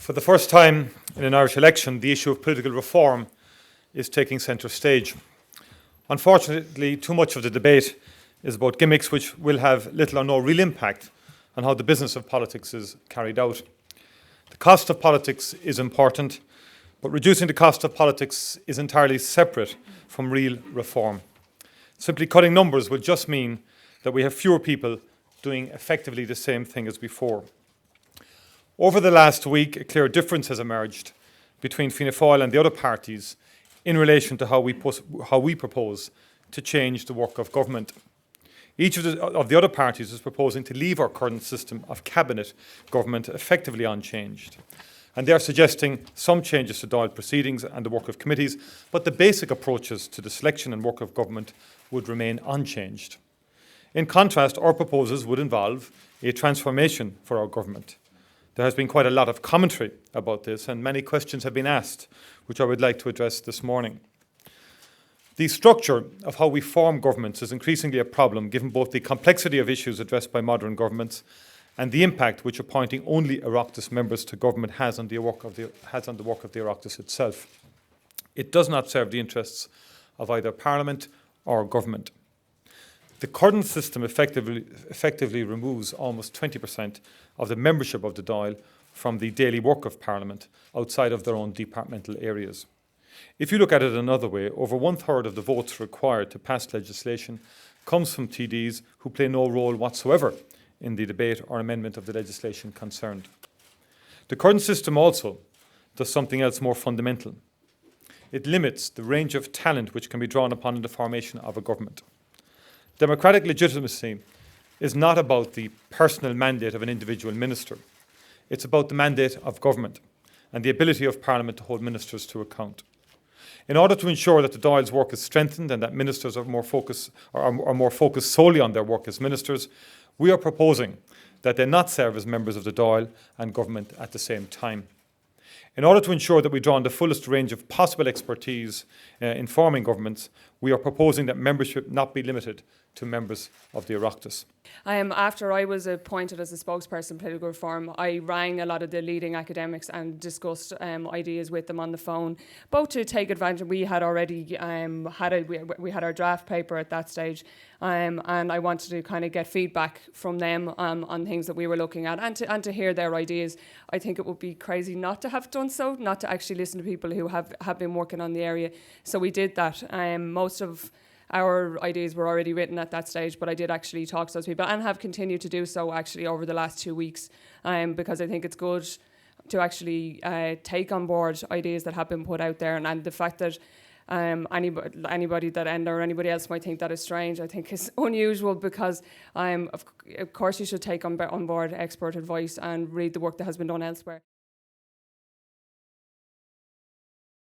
For the first time in an Irish election, the issue of political reform is taking centre stage. Unfortunately, too much of the debate is about gimmicks which will have little or no real impact on how the business of politics is carried out. The cost of politics is important, but reducing the cost of politics is entirely separate from real reform. Simply cutting numbers will just mean that we have fewer people doing effectively the same thing as before. Over the last week, a clear difference has emerged between Fianna Fáil and the other parties in relation to how we propose to change the work of government. Each of the other parties is proposing to leave our current system of cabinet government effectively unchanged. And they are suggesting some changes to Dáil proceedings and the work of committees, but the basic approaches to the selection and work of government would remain unchanged. In contrast, our proposals would involve a transformation for our government. There has been quite a lot of commentary about this, and many questions have been asked, which I would like to address this morning. The structure of how we form governments is increasingly a problem, given both the complexity of issues addressed by modern governments and the impact which appointing only Oireachtas members to government has on the work of the Oireachtas itself. It does not serve the interests of either Parliament or government. The current system effectively removes almost 20% of the membership of the Dáil from the daily work of Parliament outside of their own departmental areas. If you look at it another way, over 1/3 of the votes required to pass legislation comes from TDs who play no role whatsoever in the debate or amendment of the legislation concerned. The current system also does something else more fundamental. It limits the range of talent which can be drawn upon in the formation of a government. Democratic legitimacy is not about the personal mandate of an individual minister. It's about the mandate of government and the ability of Parliament to hold ministers to account. In order to ensure that the Dáil's work is strengthened and that ministers are more focused solely on their work as ministers, we are proposing that they not serve as members of the Dáil and government at the same time. In order to ensure that we draw on the fullest range of possible expertise in forming governments, we are proposing that membership not be limited to members of the Oireachtas. After I was appointed as a spokesperson for political reform, I rang a lot of the leading academics and discussed ideas with them on the phone, both to take advantage. We had already we had our draft paper at that stage, and I wanted to kind of get feedback from them on things that we were looking at and to hear their ideas. I think it would be crazy not to have done so, not to actually listen to people who have been working on the area. So we did that. Most of our ideas were already written at that stage, but I did actually talk to those people and have continued to do so actually over the last 2 weeks, because I think it's good to actually take on board ideas that have been put out there, and the fact that anybody that Enda or anybody else might think that is strange, I think is unusual, because of course you should take on board expert advice and read the work that has been done elsewhere.